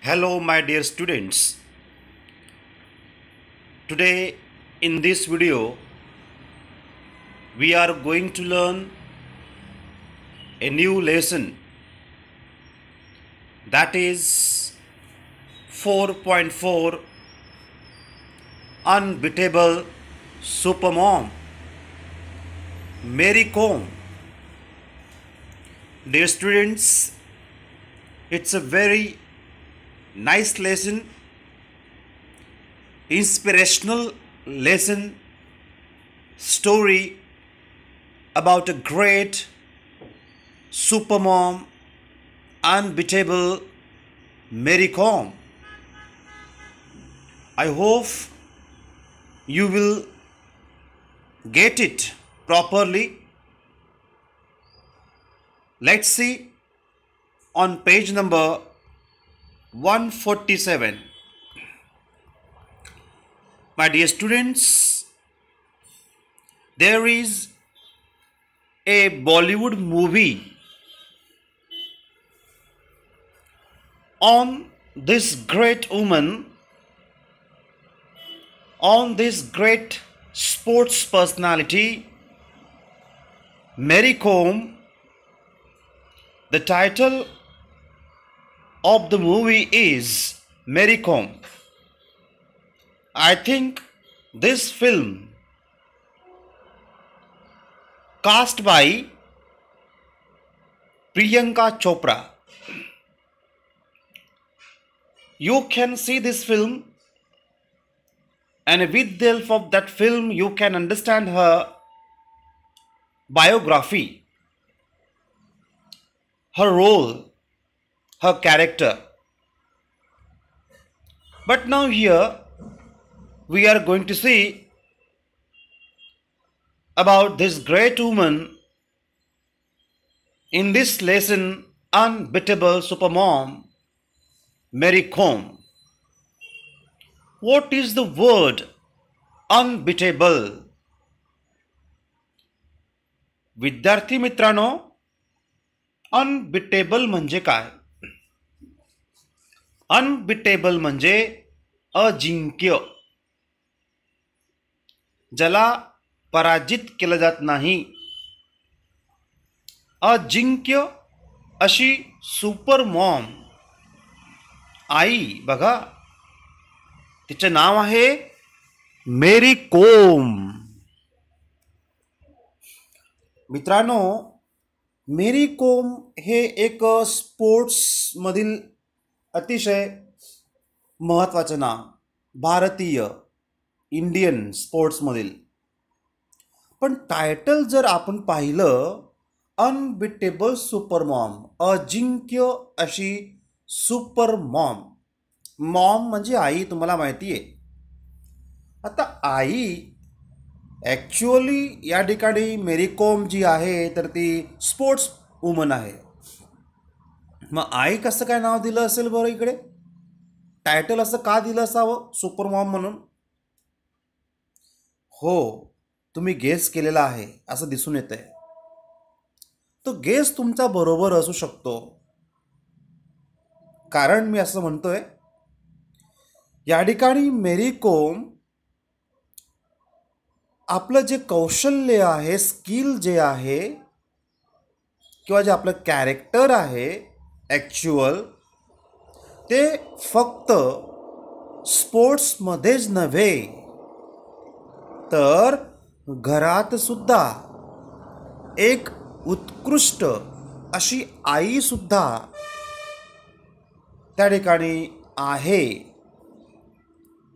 Hello, my dear students. Today, in this video, we are going to learn a new lesson, that is 4.4 Unbeatable Supermom, Mary Kom. Dear students, it's a very nice lesson, inspirational lesson, story about a great supermom, unbeatable Mary Kom. I hope you will get it properly. Let's see on page number 147. My dear students, there is a Bollywood movie on this great woman, on this great sports personality, Mary Kom. The title of the movie is Mary Kom. I think this film, cast by Priyanka Chopra. You can see this film, and with the help of that film you can understand her biography, her role, her character. But now here we are going to see about this great woman in this lesson, Unbeatable Supermom, Mary Kom. What is the word unbeatable? विद्यार्थी मित्रांनो, unbeatable म्हणजे काय? Unbeatable म्हणजे अजिंक्य, ज्याला पराजित केलं जात नाही. अजिंक्य अशी सुपर मॉम, आई. बघा, तिचे नाव आहे मेरी कोम. मित्रांनो, मेरी कोम हे एक स्पोर्ट्समधील अतिशय महत्त्वाचे नाव, भारतीय इंडियन स्पोर्ट्समधील. पण टायटल जर आपण पाहिलं, अनबिटेबल सुपरमॉम, अजिंक्य अशी सुपर मॉम. मॉम म्हणजे आई, तुम्हाला माहिती आहे. आता आई ॲक्च्युअली या ठिकाणी मेरी कोम जी आहे तर ती स्पोर्ट्स वुमन आहे. मग आई कसं काय नाव दिलं असेल बरं? इकडे टायटल असं का दिलं असावं सुपर मॉम म्हणून? हो, तुम्ही गेस केलेला आहे असं दिसून येतंय. तो गेस तुमचा बरोबर असू शकतो, कारण मी असं म्हणतोय, या ठिकाणी मेरी कोम आपलं जे कौशल्य आहे, स्किल जे आहे, किंवा जे आपलं कॅरेक्टर आहे ॲक्च्युअल, ते फक्त स्पोर्ट्समध्येच नव्हे तर घरात सुद्धा एक उत्कृष्ट अशी आई सुद्धा त्या ठिकाणी आहे.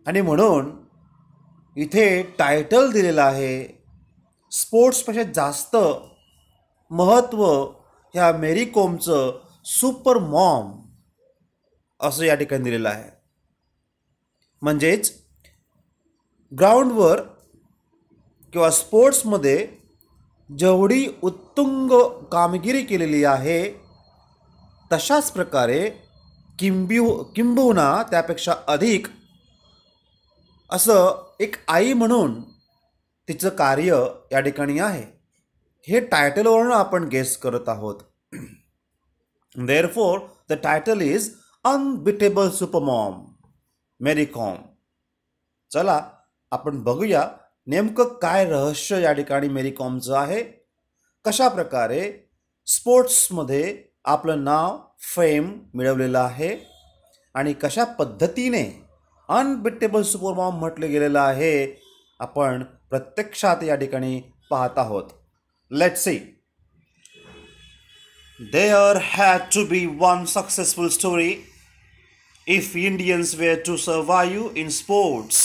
आणि म्हणून इथे टायटल दिलेलं आहे, स्पोर्ट्सपेक्षा जास्त महत्त्व ह्या मेरी कोमचं सुपर मॉम असं या ठिकाणी दिलेलं आहे. म्हणजेच ग्राउंडवर किंवा स्पोर्ट्समध्ये जेवढी उत्तुंग कामगिरी केलेली आहे, तशाच प्रकारे किंबहुना त्यापेक्षा अधिक असं एक आई म्हणून तिचं कार्य या ठिकाणी आहे. हे टायटलवरून आपण गेस करत आहोत. Therefore, the title is unbeatable supermom Mary Kom. चला आपण बघूया नेमकं काय रहस्य या ठिकाणी मेरी कॉमचं आहे. कशा प्रकारे स्पोर्ट्समध्ये आपलं नाव फेम मिळवलेलं आहे आणि कशा पद्धतीने अनबिटेबल सुपरमॉम म्हटलं गेलेलं आहे आपण प्रत्यक्षात या ठिकाणी पाहत आहोत. Let's see. There had to be one successful story if Indians were to survive in sports.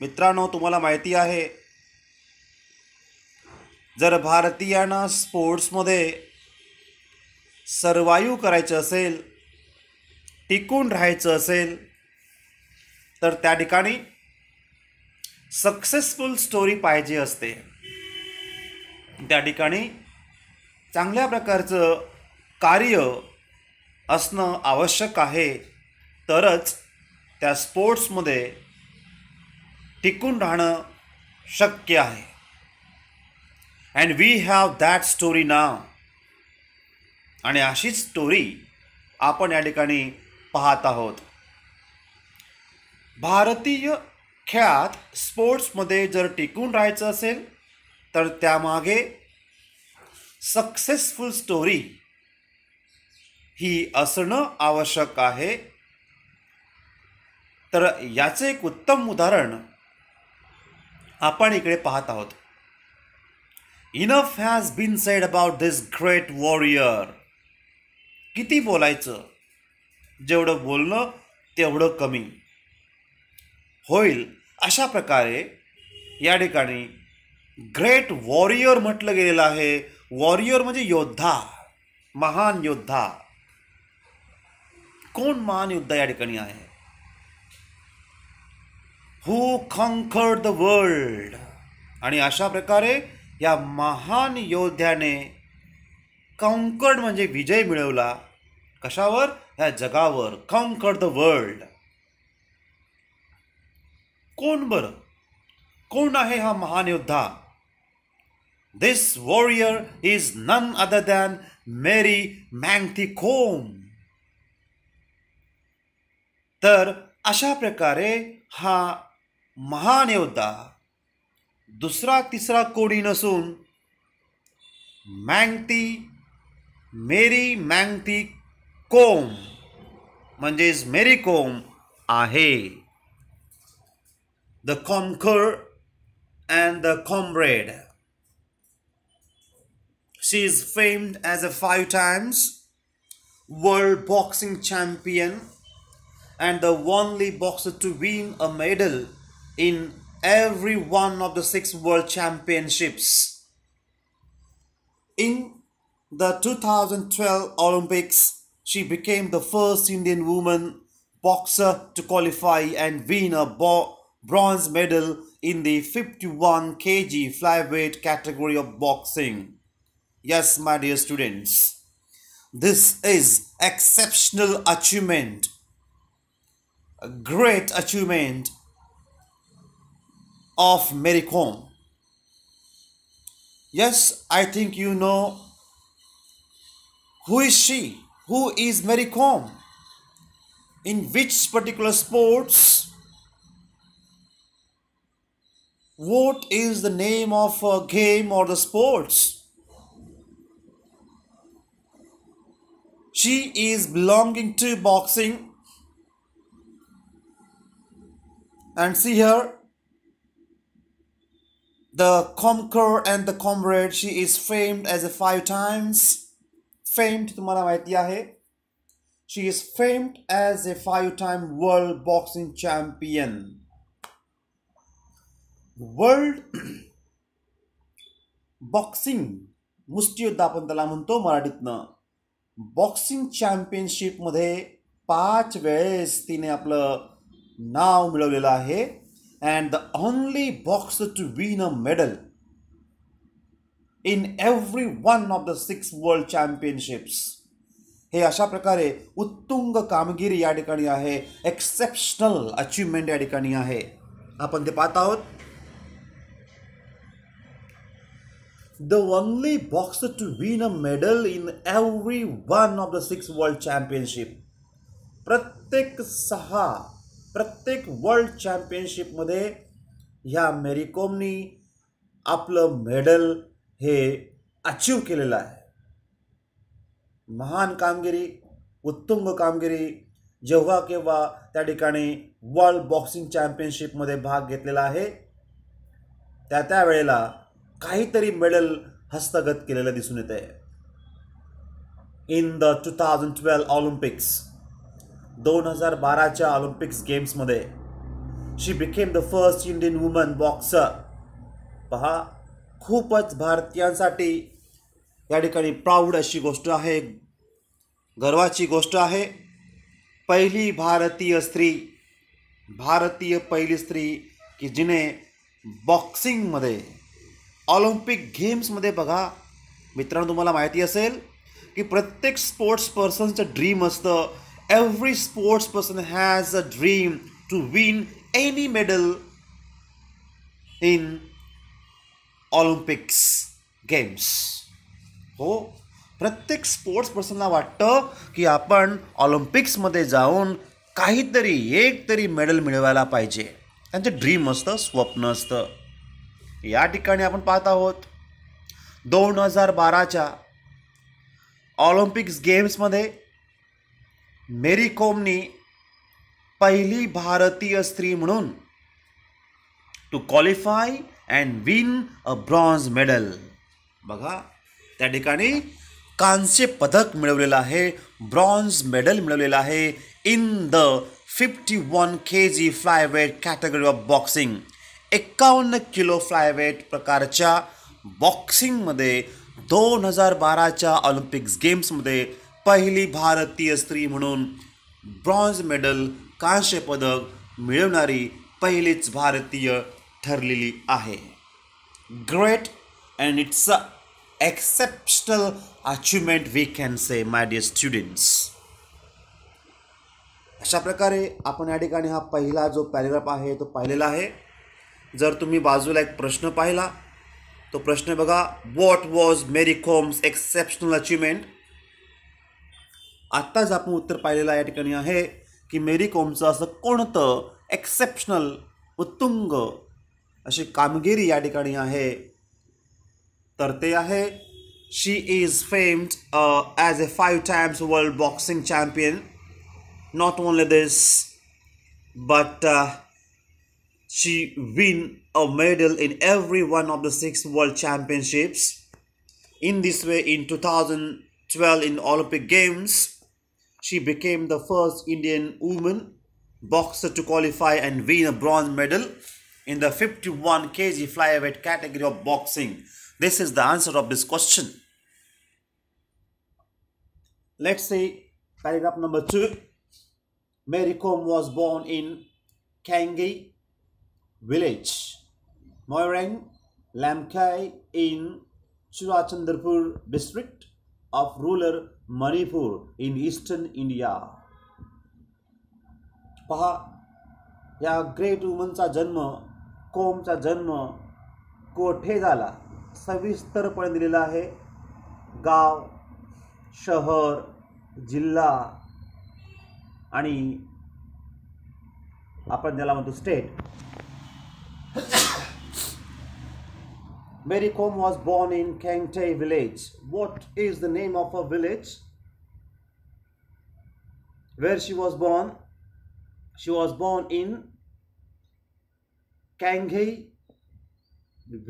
मित्रांनो, तुम्हाला माहिती आहे, जर भारतीयांना स्पोर्ट्समध्ये सर्वाईव्ह करायचं असेल, टिकून राहायचं असेल, तर त्या ठिकाणी सक्सेसफुल स्टोरी पाहिजे असते. त्या ठिकाणी चांगल्या प्रकारचं कार्य असणं आवश्यक आहे, तरच त्या स्पोर्ट्समध्ये टिकून राहणं शक्य आहे. And we have that story now. आणि अशीच स्टोरी आपण या ठिकाणी पाहत आहोत. भारतीय खेळात स्पोर्ट्समध्ये जर टिकून राहायचं असेल तर त्यामागे सक्सेसफुल स्टोरी ही असणं आवश्यक आहे. तर याचे एक उत्तम उदाहरण आपण इकडे पाहत आहोत. Enough has been said about this great warrior. किती बोलायचं, जेवढं बोलणं तेवढं कमी होईल. अशा प्रकारे या ठिकाणी ग्रेट वॉरियर म्हटलं गेलेलं आहे. वॉरियर म्हणजे योद्धा, महान योद्धा. कोण महान योद्धा या ठिकाणी आहे? हू कॉन्कर्ड द वर्ल्ड. आणि अशा प्रकारे या महान योद्ध्याने कॉन्कर्ड म्हणजे विजय मिळवला. कशावर? या जगावर. Conquered the world. कोण बरं? कोण आहे हा महान योद्धा? This warrior is none other than Mary Magthi-Combe. तर अशा प्रकारे हा महान योद्धा दुसरा तिसरा कोणी नसून मेरी मॅग्थी कोम म्हणजेच मेरी कोम आहे. The conquer and the comrade. She is famed as a 5 times world boxing champion and the only boxer to win a medal in every one of the 6 world championships. In the 2012 Olympics, she became the first Indian woman boxer to qualify and win a bronze medal in the 51 kg flyweight category of boxing. Yes, my dear students, this is exceptional achievement, a great achievement of Mary Kom. Yes, I think you know who is she, who is Mary Kom, in which particular sports, what is the name of a game or the sports. She is belonging to boxing. And see here, the conqueror and the comrade. She is famed as a 5 times. Famed, तुम्हाला माहिती आहे. She is famed as a 5-time world boxing champion. World boxing मुष्टियोद्धा आपण त्याला म्हणतो मराठीतनं. Boxing चॅम्पियनशिपमध्ये 5 वेळेस तिने आपलं नाव मिळवलेलं आहे. And the only boxer to win a medal in every one of the 6 world championships. हे अशा प्रकारे उत्तुंग कामगिरी या ठिकाणी आहे. एक्सेप्शनल अचीवमेंट या ठिकाणी आहे. आपण ते पाहत आहोत. The only boxer to win a medal in every one of the 6 world championship. प्रत्येक वर्ल्ड चॅम्पियनशिपमध्ये ह्या मेरी कोमनी आपलं मेडल हे अचीव केलेलं आहे. महान कामगिरी, उत्तुंग कामगिरी. जेव्हा केव्हा त्या ठिकाणी वर्ल्ड बॉक्सिंग चॅम्पियनशिपमध्ये भाग घेतलेला आहे त्यावेळेला काहीतरी मेडल हस्तगत केलेलं दिसून येत आहे. इन द 2012 ऑलिम्पिक्स, 2012च्या ऑलिम्पिक्स गेम्समध्ये she became the first Indian woman boxer. पहा, खूपच भारतीयांसाठी या ठिकाणी प्राऊड अशी गोष्ट आहे, गर्वाची गोष्ट आहे. पहिली भारतीय स्त्री की जिने बॉक्सिंगमध्ये ऑलिम्पिक गेम्समध्ये, बघा मित्रांनो, तुम्हाला माहिती असेल की प्रत्येक स्पोर्ट्स पर्सनचं ड्रीम असतं. Every sports person has a dream to win any medal in Olympics games. हो, प्रत्येक स्पोर्ट्स पर्सनला वाटतं की आपण ऑलिम्पिक्समध्ये जाऊन एक तरी मेडल मिळवायला पाहिजे. त्यांचं ड्रीम असतं, स्वप्न असतं. या ठिकाणी आपण पाहत आहोत 2012च्या ऑलिम्पिक्स गेम्समध्ये मेरी कोमनी पहिली भारतीय स्त्री म्हणून to qualify and win a bronze medal. बघा, त्या ठिकाणी कांस्य पदक मिळवलेलं आहे, ब्रॉन्झ मेडल मिळवलेलं आहे in the 51 kg flyweight category of boxing. 51 kilo flyweight प्रकारच्या बॉक्सिंगमध्ये 2012च्या ऑलिम्पिक्स गेम्समध्ये पहिली भारतीय स्त्री म्हणून ब्रॉन्झ मेडल, कांस्य पदक मिळवणारी पहिलीच भारतीय ठरलेली आहे. Great, and it's a exceptional achievement we can say, my dear students. अशा प्रकारे आपण या ठिकाणी हा पहिला जो पॅरेग्राफ आहे तो पाहिलेला आहे. जर तुम्ही बाजूला एक प्रश्न पाहिला, तो प्रश्न बघा, what was Mary Kom's exceptional achievement. आत्ताच आपण उत्तर पाहिलेलं या ठिकाणी आहे की मेरी कोमचं असं कोणतं एक्सेप्शनल, उत्तुंग अशी कामगिरी या ठिकाणी आहे. तर ते आहे, she is famed as a 5 times world boxing champion. Not only this, but she win a medal in every one of the 6 world championships. In this way, in 2012 in Olympic Games, she became the first Indian woman boxer to qualify and win a bronze medal in the 51 kg flyweight category of boxing. This is the answer of this question. Let's see paragraph number 2. Mary Kom was born in Kangi village, Moirang, Lamkai in Churachandrapur district of rural Manipur in eastern India. पहा, या great वुमनचा जन्म, कोमचा जन्म कोठे झाला सविस्तरपणे दिलेला आहे. गाव, शहर, जिल्हा आणि आपण ज्याला म्हणतो state. Mary Kom was born in Kangtae village. What is the name of her village? Where she was born? She was born in Kangtae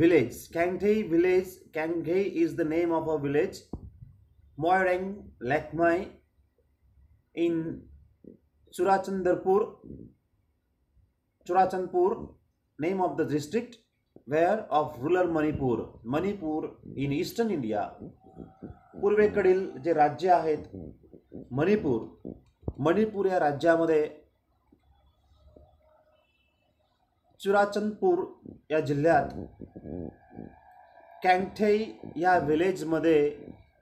village. Kangtae village. Kangtae is the name of her village. Moirang Lakmai in Churachandpur, name of the district, where of rural Manipur in eastern India. पूर्वेकडील जे राज्य आहेत मणिपूर या राज्यामध्ये चुराचंदपूर या जिल्ह्यात कँगथई या विलेजमध्ये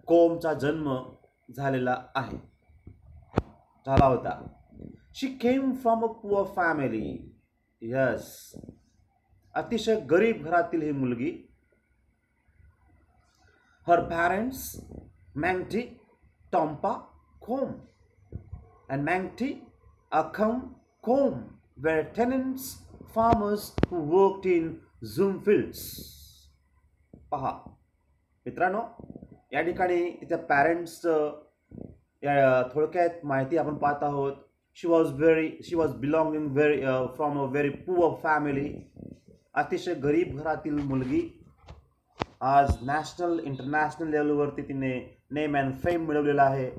कोमचा जन्म झाला होता. She came from a poor family. Yes, अतिशय गरीब घरातील ही मुलगी. Her parents Mangti Tompa Kom and Mangti, a comb were tenants, farmers who worked in Zoom fields. पहा मित्रांनो, या ठिकाणी तिच्या पॅरेंट्सचं थोडक्यात माहिती आपण पाहत आहोत. She was belonging from a very poor family. अतिशय गरीब घरातील मुलगी. आज नॅशनल इंटरनॅशनल लेवलवरती तिने नेम अँड फेम मिळवलेला आहे.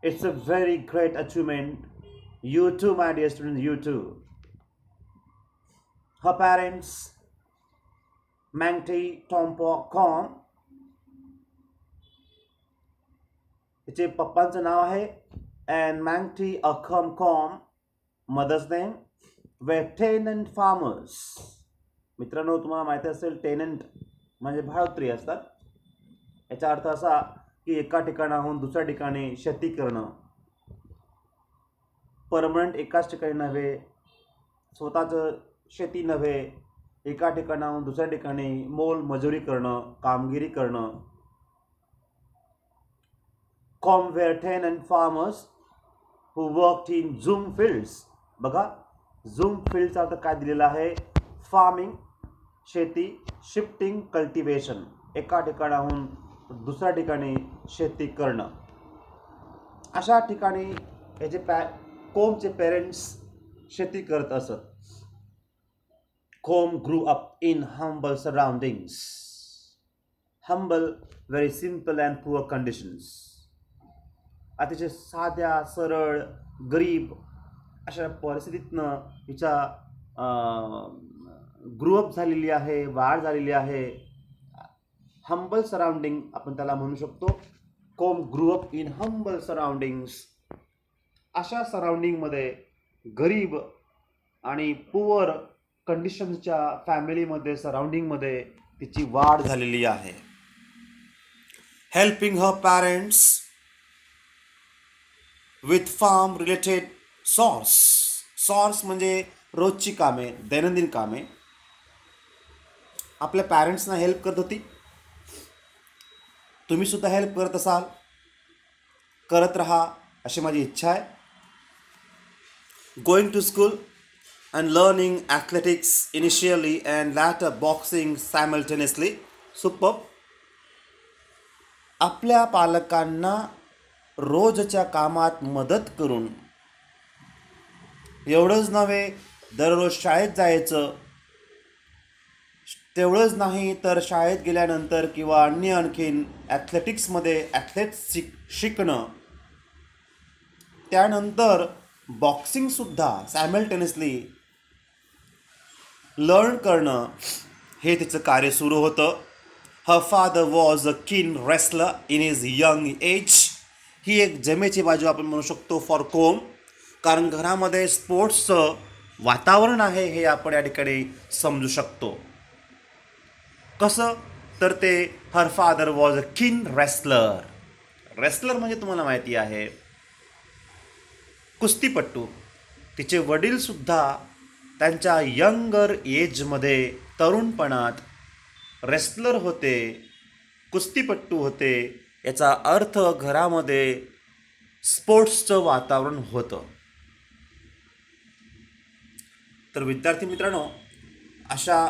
It's a very great achievement. You too, my dear students, you too. Her parents, Mangti Tompo Com. तिचे पप्पांचं नाव आहे and Mangti Akham Com. Mother's name were tenant farmers. मित्रांनो, तुम्हाला माहिती असेल टेनंट म्हणजे भाडोत्री असतात. याचा अर्थ असा की एका ठिकाणाहून दुसऱ्या ठिकाणी शेती करणं. परमनंट एकाच ठिकाणी नव्हे, स्वतःचं शेती नव्हे, एका ठिकाणाहून दुसऱ्या ठिकाणी मोल मजुरी करणं, कामगिरी करणं. Kom were tenant farmers who worked in jhum fields. बघा, झूम फील्डचा अर्थ काय दिलेला आहे? फार्मिंग, शेती, शिफ्टिंग, कल्टिवेशन. एका ठिकाणाहून दुसऱ्या ठिकाणी शेती करणं. अशा ठिकाणी याचे कोमचे पेरेंट्स शेती करत असत. Kom grew up in humble surroundings. Humble, very simple and poor conditions. अतिशय साध्या, सरळ, गरीब अशा परिस्थितीतनं हिचा ग्रोअप झालेली आहे, वाढ झालेली आहे. हंबल सराउंडिंग आपण त्याला म्हणू शकतो. Kom grew up in humble surroundings. अशा सराउंडिंगमध्ये, गरीब आणि पुअर कंडिशनच्या फॅमिलीमध्ये, सराउंडिंगमध्ये तिची वाढ झालेली आहे. Helping her parents with farm related chores. Chores म्हणजे रोजची कामे, दैनंदिन कामे. आपल्या पॅरेंट्सना हेल्प करत होती. तुम्ही सुद्धा हेल्प करत असाल, करत राहा अशी माझी इच्छा आहे. Going to school and learning athletics initially and later boxing simultaneously. Superb. आपल्या पालकांना रोजच्या कामात मदत करून, एवढंच नव्हे दररोज शाळेत जायचं, तेवढंच नाही तर शाळेत गेल्यानंतर किंवा आणखीन ॲथलेटिक्समध्ये ॲथलेट्स शिकणं, त्यानंतर बॉक्सिंगसुद्धा सायमल्टेनियसली लर्न करणं, हे तिचं कार्य सुरू होतं. Her father was a keen wrestler in his young age. ही एक जमेची बाजू आपण म्हणू शकतो फॉर कोम, कारण घरामध्ये स्पोर्ट्सचं वातावरण आहे हे आपण या ठिकाणी समजू शकतो. कसं तर ते her father was a keen wrestler. Wrestler म्हणजे तुम्हाला माहिती आहे कुस्तीपट्टू. तिचे वडीलसुद्धा त्यांच्या यंगर एजमध्ये, तरुणपणात रेसलर होते, कुस्तीपट्टू होते. याचा अर्थ घरामध्ये स्पोर्ट्सचं वातावरण होतं. तर विद्यार्थी मित्रांनो, अशा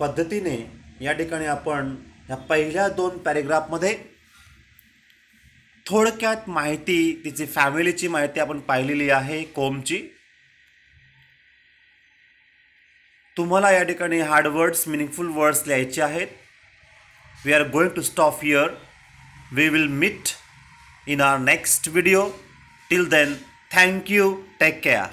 पद्धतीने या ठिकाणी आपण ह्या पहिल्या 2 पॅरेग्राफमध्ये थोडक्यात माहिती, तिची फॅमिलीची माहिती आपण पाहिलेली आहे कोमची. तुम्हाला या ठिकाणी हार्ड वर्ड्स, मिनिंगफुल वर्ड्स लिहायचे आहेत. We are going to stop here. We will meet in our next video. Till then, thank you. Take care.